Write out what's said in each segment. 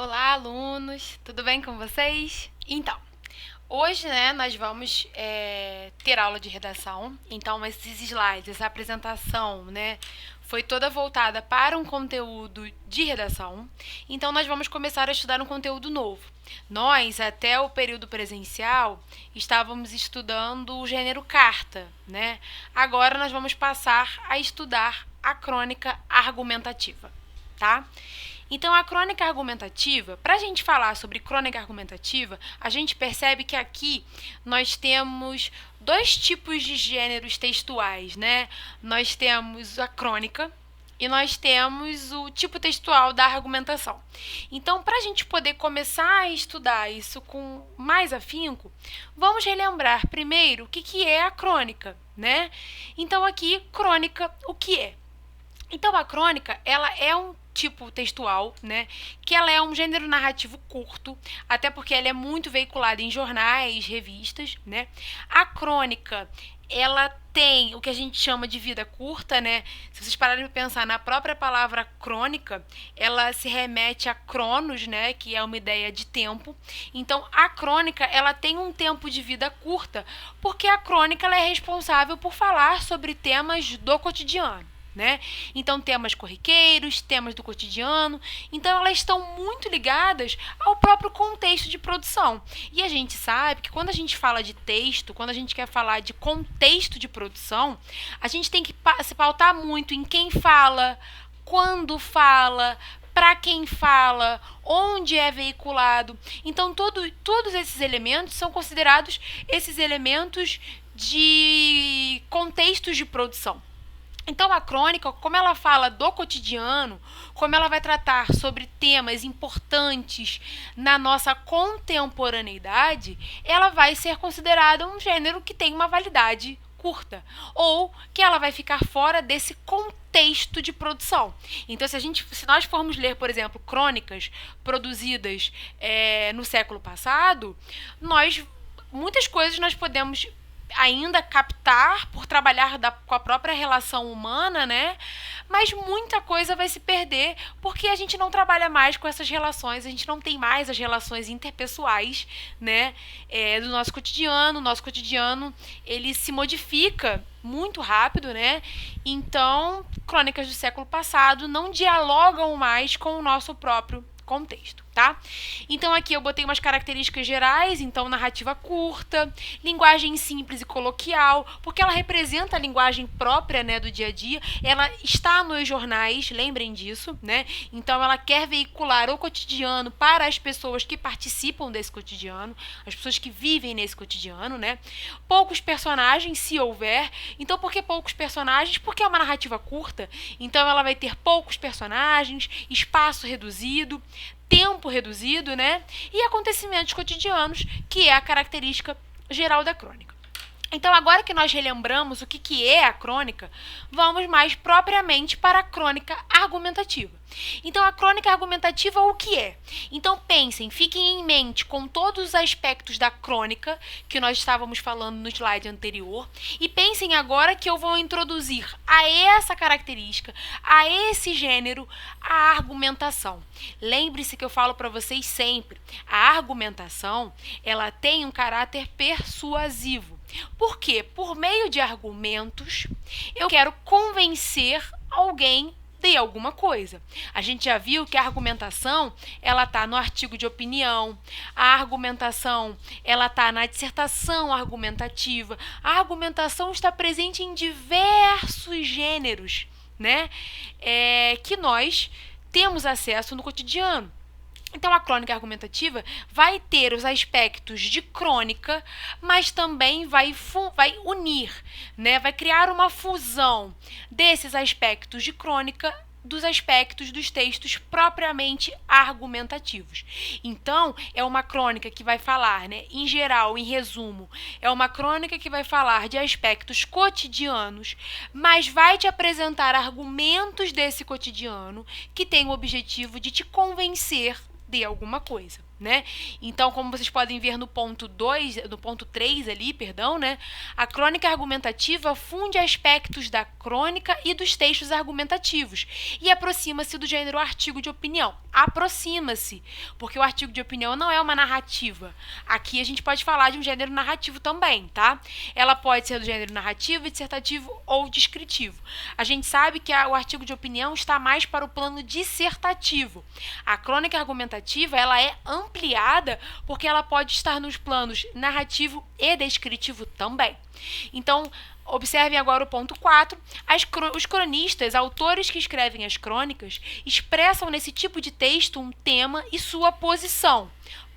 Olá, alunos! Tudo bem com vocês? Então, hoje, nós vamos ter aula de redação. Então, esses slides, essa apresentação, foi toda voltada para um conteúdo de redação. Então, nós vamos começar a estudar um conteúdo novo. Nós, até o período presencial, estávamos estudando o gênero carta, Agora, nós vamos passar a estudar a crônica argumentativa, tá? Então, a crônica argumentativa, para a gente falar sobre crônica argumentativa, a gente percebe que aqui nós temos dois tipos de gêneros textuais, Nós temos a crônica e nós temos o tipo textual da argumentação. Então, para a gente poder começar a estudar isso com mais afinco, vamos relembrar primeiro o que é a crônica, Então, aqui, crônica, o que é? Então, a crônica, ela é um tipo textual, que ela é um gênero narrativo curto, até porque ela é muito veiculada em jornais, revistas, A crônica, ela tem o que a gente chama de vida curta, Se vocês pararem para pensar na própria palavra crônica, ela se remete a cronos, que é uma ideia de tempo. Então, a crônica, ela tem um tempo de vida curta, porque a crônica ela é responsável por falar sobre temas do cotidiano. Então, temas corriqueiros, temas do cotidiano, então elas estão muito ligadas ao próprio contexto de produção. E a gente sabe que quando a gente fala de texto, quando a gente quer falar de contexto de produção, a gente tem que se pautar muito em quem fala, quando fala, para quem fala, onde é veiculado. Então, todos esses elementos são considerados esses elementos de contextos de produção. Então, a crônica, como ela fala do cotidiano, como ela vai tratar sobre temas importantes na nossa contemporaneidade, ela vai ser considerada um gênero que tem uma validade curta, ou que ela vai ficar fora desse contexto de produção. Então, se nós formos ler, por exemplo, crônicas produzidas no século passado, muitas coisas nós podemos ainda captar por trabalhar com a própria relação humana, Mas muita coisa vai se perder porque a gente não trabalha mais com essas relações, a gente não tem mais as relações interpessoais, do nosso cotidiano. O nosso cotidiano, ele se modifica muito rápido, Então, crônicas do século passado não dialogam mais com o nosso próprio contexto, tá? Então, aqui eu botei umas características gerais, então, narrativa curta, linguagem simples e coloquial, porque ela representa a linguagem própria, do dia a dia, ela está nos jornais, lembrem disso, Então, ela quer veicular o cotidiano para as pessoas que participam desse cotidiano, as pessoas que vivem nesse cotidiano, Poucos personagens, se houver. Então, por que poucos personagens? Porque é uma narrativa curta, então ela vai ter poucos personagens, espaço reduzido, tempo reduzido, E acontecimentos cotidianos, que é a característica geral da crônica. Então, agora que nós relembramos o que é a crônica, vamos mais propriamente para a crônica argumentativa. Então, a crônica argumentativa, o que é? Então, pensem, fiquem em mente com todos os aspectos da crônica que nós estávamos falando no slide anterior e pensem agora que eu vou introduzir a essa característica, a esse gênero, a argumentação. Lembre-se que eu falo para vocês sempre, a argumentação, ela tem um caráter persuasivo. Por quê? Por meio de argumentos, eu quero convencer alguém de alguma coisa. A gente já viu que a argumentação, ela está no artigo de opinião, a argumentação, ela está na dissertação argumentativa, a argumentação está presente em diversos gêneros, que nós temos acesso no cotidiano. Então, a crônica argumentativa vai ter os aspectos de crônica, mas também vai unir, vai criar uma fusão desses aspectos de crônica dos aspectos dos textos propriamente argumentativos. Então, é uma crônica que vai falar, em geral, em resumo, é uma crônica que vai falar de aspectos cotidianos, mas vai te apresentar argumentos desse cotidiano que tem o objetivo de te convencer de alguma coisa, né? Então, como vocês podem ver no ponto 3 ali, né? A crônica argumentativa funde aspectos da crônica e dos textos argumentativos e aproxima-se do gênero artigo de opinião. Aproxima-se, porque o artigo de opinião não é uma narrativa. Aqui a gente pode falar de um gênero narrativo também, tá? Ela pode ser do gênero narrativo, dissertativo ou descritivo. A gente sabe que o artigo de opinião está mais para o plano dissertativo. A crônica argumentativa, ela é ampliada porque ela pode estar nos planos narrativo e descritivo também. Então, observem agora o ponto 4. Os cronistas, autores que escrevem as crônicas, expressam nesse tipo de texto um tema e sua posição,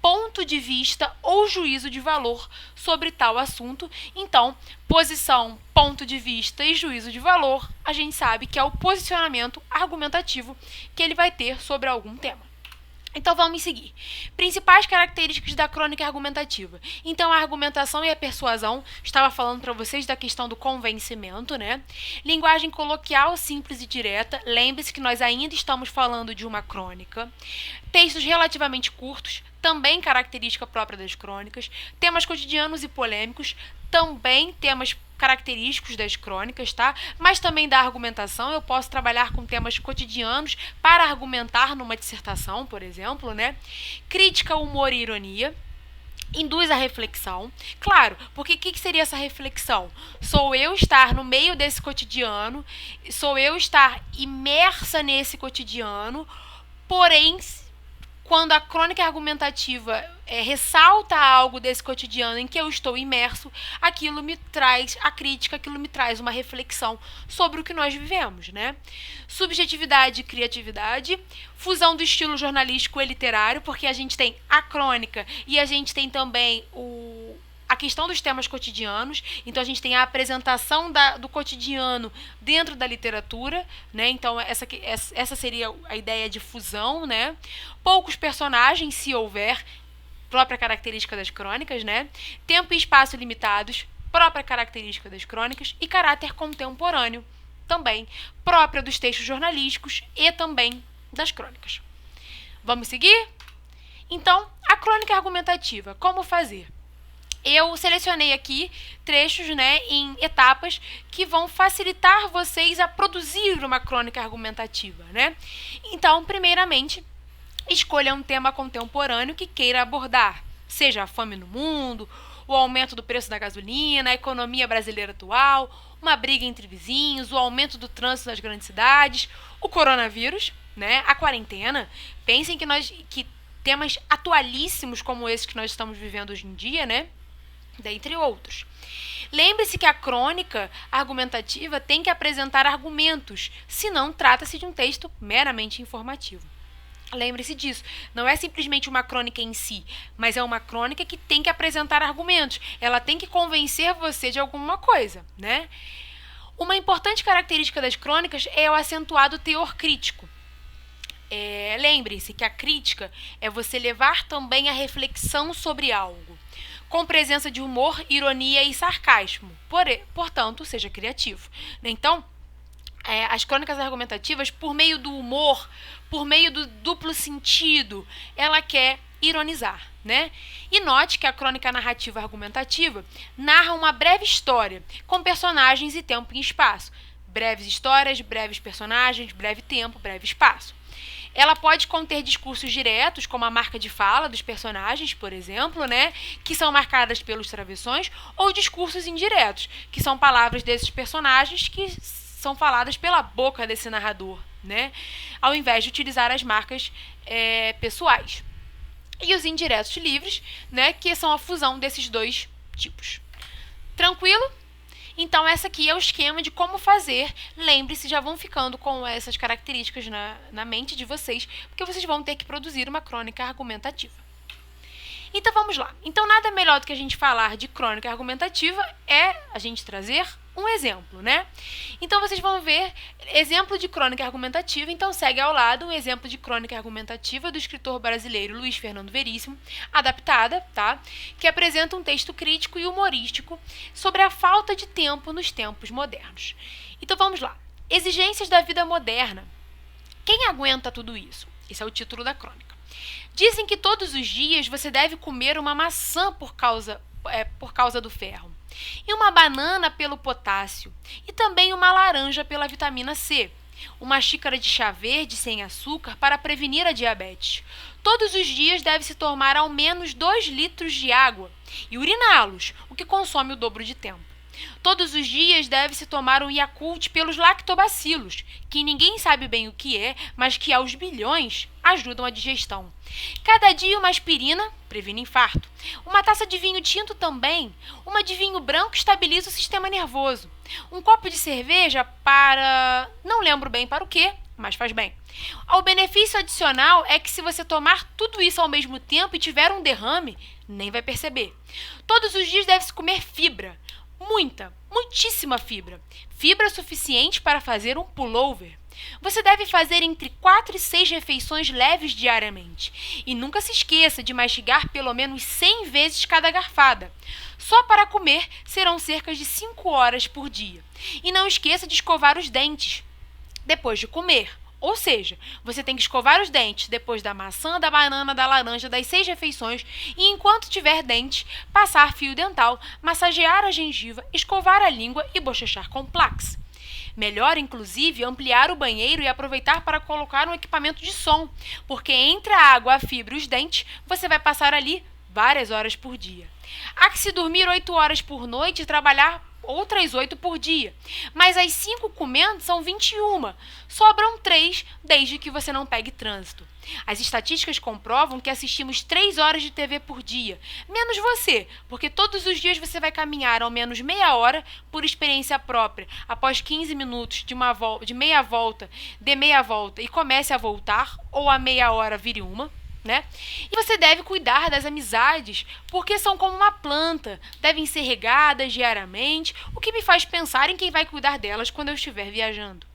ponto de vista ou juízo de valor sobre tal assunto. Então, posição, ponto de vista e juízo de valor, a gente sabe que é o posicionamento argumentativo que ele vai ter sobre algum tema. Então, vamos seguir. Principais características da crônica argumentativa. Então, a argumentação e a persuasão. Estava falando para vocês da questão do convencimento, né? Linguagem coloquial, simples e direta. Lembre-se que nós ainda estamos falando de uma crônica. Textos relativamente curtos, também característica própria das crônicas. Temas cotidianos e polêmicos, também temas característicos das crônicas, tá? Mas também da argumentação. Eu posso trabalhar com temas cotidianos para argumentar numa dissertação, por exemplo, né? Crítica, humor e ironia. Induz a reflexão. Claro, porque o que seria essa reflexão? Sou eu estar no meio desse cotidiano, sou eu estar imersa nesse cotidiano, porém, quando a crônica argumentativa ressalta algo desse cotidiano em que eu estou imerso, aquilo me traz a crítica, aquilo me traz uma reflexão sobre o que nós vivemos, né? Subjetividade e criatividade, fusão do estilo jornalístico e literário, porque a gente tem a crônica e a gente tem também a questão dos temas cotidianos. Então, a gente tem a apresentação do cotidiano dentro da literatura, né? Então, essa seria a ideia de fusão, né? Poucos personagens, se houver, própria característica das crônicas, né? Tempo e espaço limitados, própria característica das crônicas, e caráter contemporâneo, também própria dos textos jornalísticos e também das crônicas. Vamos seguir? Então, a crônica argumentativa, como fazer? Eu selecionei aqui trechos, né, em etapas que vão facilitar vocês a produzir uma crônica argumentativa, né? Então, primeiramente, escolha um tema contemporâneo que queira abordar, seja a fome no mundo, o aumento do preço da gasolina, a economia brasileira atual, uma briga entre vizinhos, o aumento do trânsito nas grandes cidades, o coronavírus, né, a quarentena. Pensem que temas atualíssimos como esses que nós estamos vivendo hoje em dia, né, dentre outros. Lembre-se que a crônica argumentativa tem que apresentar argumentos, senão trata-se de um texto meramente informativo. Lembre-se disso, não é simplesmente uma crônica em si, mas é uma crônica que tem que apresentar argumentos. Ela tem que convencer você de alguma coisa, né? Uma importante característica das crônicas é o acentuado teor crítico. Lembre-se que a crítica é você levar também a reflexão sobre algo, com presença de humor, ironia e sarcasmo. Portanto, seja criativo. Então, as crônicas argumentativas, por meio do humor, por meio do duplo sentido, ela quer ironizar, né? E note que a crônica narrativa argumentativa narra uma breve história, com personagens e tempo e espaço. Breves histórias, breves personagens, breve tempo, breve espaço. Ela pode conter discursos diretos, como a marca de fala dos personagens, por exemplo, né, que são marcadas pelos travessões, ou discursos indiretos, que são palavras desses personagens que são faladas pela boca desse narrador, né, ao invés de utilizar as marcas pessoais. E os indiretos livres, né, que são a fusão desses dois tipos. Tranquilo? Então, essa aqui é o esquema de como fazer. Lembre-se, já vão ficando com essas características na mente de vocês, porque vocês vão ter que produzir uma crônica argumentativa. Então, vamos lá. Então, nada melhor do que a gente falar de crônica argumentativa é a gente trazer um exemplo, né? Então, vocês vão ver exemplo de crônica argumentativa. Então, segue ao lado um exemplo de crônica argumentativa do escritor brasileiro Luiz Fernando Veríssimo, adaptada, tá? Que apresenta um texto crítico e humorístico sobre a falta de tempo nos tempos modernos. Então, vamos lá. Exigências da vida moderna. Quem aguenta tudo isso? Esse é o título da crônica. Dizem que todos os dias você deve comer uma maçã por causa do ferro, e uma banana pelo potássio, e também uma laranja pela vitamina C, uma xícara de chá verde sem açúcar para prevenir a diabetes. Todos os dias deve-se tomar ao menos 2 litros de água e uriná-los, o que consome o dobro de tempo. Todos os dias deve-se tomar um Yakult pelos lactobacilos, que ninguém sabe bem o que é, mas que aos bilhões ajudam a digestão. Cada dia uma aspirina, previne infarto. Uma taça de vinho tinto também. Uma de vinho branco estabiliza o sistema nervoso. Um copo de cerveja para... não lembro bem para o quê, mas faz bem. O benefício adicional é que se você tomar tudo isso ao mesmo tempo e tiver um derrame, nem vai perceber. Todos os dias deve-se comer fibra. Muitíssima fibra. Fibra suficiente para fazer um pullover. Você deve fazer entre 4 e 6 refeições leves diariamente. E nunca se esqueça de mastigar pelo menos 100 vezes cada garfada. Só para comer serão cerca de 5 horas por dia. E não esqueça de escovar os dentes depois de comer. Ou seja, você tem que escovar os dentes depois da maçã, da banana, da laranja, das 6 refeições e, enquanto tiver dente, passar fio dental, massagear a gengiva, escovar a língua e bochechar com Plax. Melhor, inclusive, ampliar o banheiro e aproveitar para colocar um equipamento de som, porque entre a água, a fibra e os dentes, você vai passar ali várias horas por dia. Há que se dormir 8 horas por noite e trabalhar outras 8 por dia. Mas as 5 comendo são 21. Sobram 3 desde que você não pegue trânsito. As estatísticas comprovam que assistimos 3 horas de TV por dia. Menos você, porque todos os dias você vai caminhar ao menos meia hora por experiência própria. Após 15 minutos de meia volta, dê meia volta e comece a voltar, ou a meia hora vire uma. Né? E você deve cuidar das amizades, porque são como uma planta, devem ser regadas diariamente, o que me faz pensar em quem vai cuidar delas quando eu estiver viajando.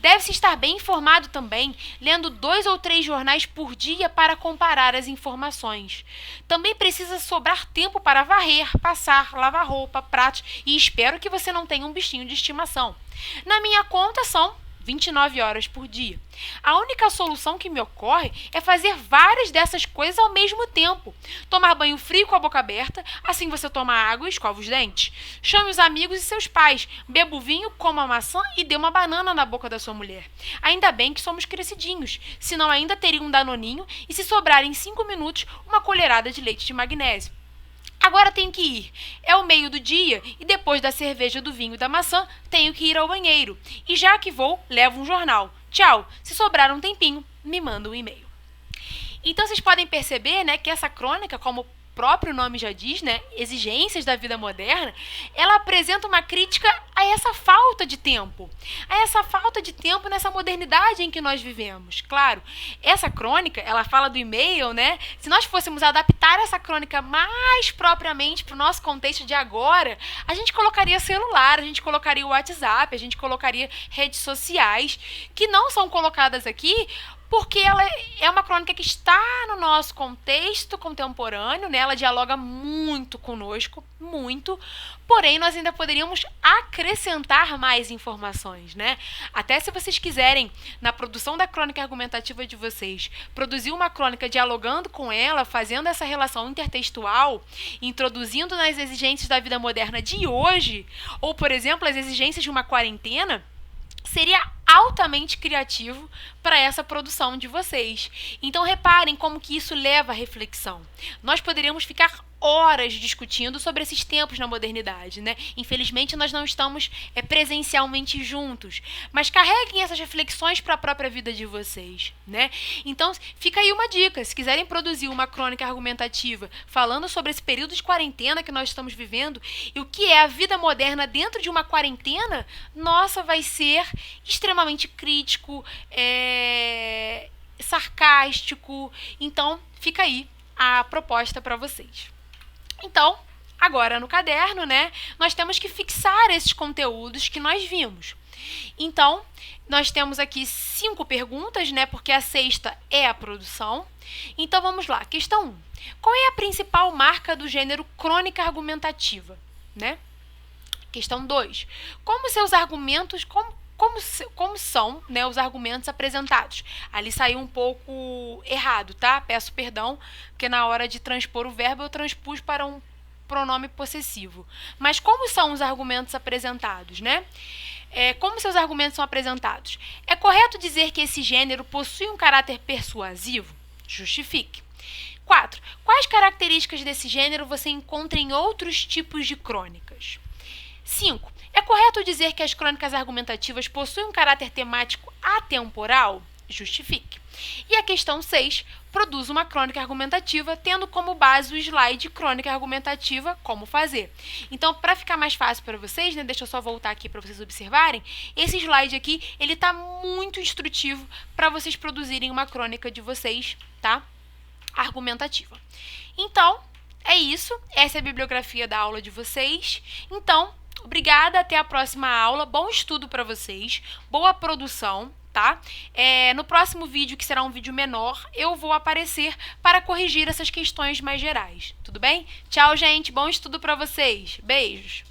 Deve-se estar bem informado também, lendo 2 ou 3 jornais por dia para comparar as informações. Também precisa sobrar tempo para varrer, passar, lavar roupa, pratos, e espero que você não tenha um bichinho de estimação. Na minha conta são 29 horas por dia. A única solução que me ocorre é fazer várias dessas coisas ao mesmo tempo. Tomar banho frio com a boca aberta, assim você toma água e escova os dentes. Chame os amigos e seus pais, beba o vinho, coma a maçã e dê uma banana na boca da sua mulher. Ainda bem que somos crescidinhos, senão ainda teria um danoninho e, se sobrar em 5 minutos, uma colherada de leite de magnésio. Agora tenho que ir. É o meio do dia e depois da cerveja, do vinho e da maçã, tenho que ir ao banheiro. E já que vou, levo um jornal. Tchau. Se sobrar um tempinho, me manda um e-mail. Então vocês podem perceber, né, que essa crônica, como o próprio nome já diz, né, exigências da vida moderna, ela apresenta uma crítica a essa falta de tempo. A essa falta de tempo nessa modernidade em que nós vivemos. Claro, essa crônica, ela fala do e-mail, né? Se nós fôssemos adaptar essa crônica mais propriamente para o nosso contexto de agora, a gente colocaria celular, a gente colocaria o WhatsApp, a gente colocaria redes sociais, que não são colocadas aqui porque ela é uma crônica que está no nosso contexto contemporâneo, né? Ela dialoga muito conosco, muito, porém nós ainda poderíamos acrescentar mais informações, né? Até se vocês quiserem, na produção da crônica argumentativa de vocês, produzir uma crônica dialogando com ela, fazendo essa relação intertextual, introduzindo nas exigências da vida moderna de hoje, ou, por exemplo, as exigências de uma quarentena, seria altamente criativo para essa produção de vocês. Então reparem como que isso leva à reflexão. Nós poderíamos ficar horas discutindo sobre esses tempos na modernidade, né? Infelizmente nós não estamos presencialmente juntos, mas carreguem essas reflexões para a própria vida de vocês, né? Então fica aí uma dica, se quiserem produzir uma crônica argumentativa falando sobre esse período de quarentena que nós estamos vivendo e o que é a vida moderna dentro de uma quarentena, nossa, vai ser extremamente crítico, sarcástico. Então fica aí a proposta para vocês. Então, agora no caderno, né, nós temos que fixar esses conteúdos que nós vimos. Então, nós temos aqui 5 perguntas, né, porque a 6ª é a produção. Então, vamos lá. Questão 1. Qual é a principal marca do gênero crônica argumentativa, né? Questão 2. Como como são, né, os argumentos apresentados. Ali saiu um pouco errado, tá? Peço perdão, porque na hora de transpor o verbo eu transpus para um pronome possessivo. Mas como são os argumentos apresentados, né? Como seus argumentos são apresentados? É correto dizer que esse gênero possui um caráter persuasivo? Justifique. 4. Quais características desse gênero você encontra em outros tipos de crônicas? 5. É correto dizer que as crônicas argumentativas possuem um caráter temático atemporal? Justifique. E a questão 6. Produz uma crônica argumentativa, tendo como base o slide crônica argumentativa, como fazer. Então, para ficar mais fácil para vocês, né, deixa eu só voltar aqui para vocês observarem, esse slide aqui, ele está muito instrutivo para vocês produzirem uma crônica de vocês, tá? Argumentativa. Então, é isso. Essa é a bibliografia da aula de vocês. Então, obrigada, até a próxima aula. Bom estudo para vocês, boa produção, tá? No próximo vídeo, que será um vídeo menor, eu vou aparecer para corrigir essas questões mais gerais, tudo bem? Tchau, gente. Bom estudo para vocês. Beijos.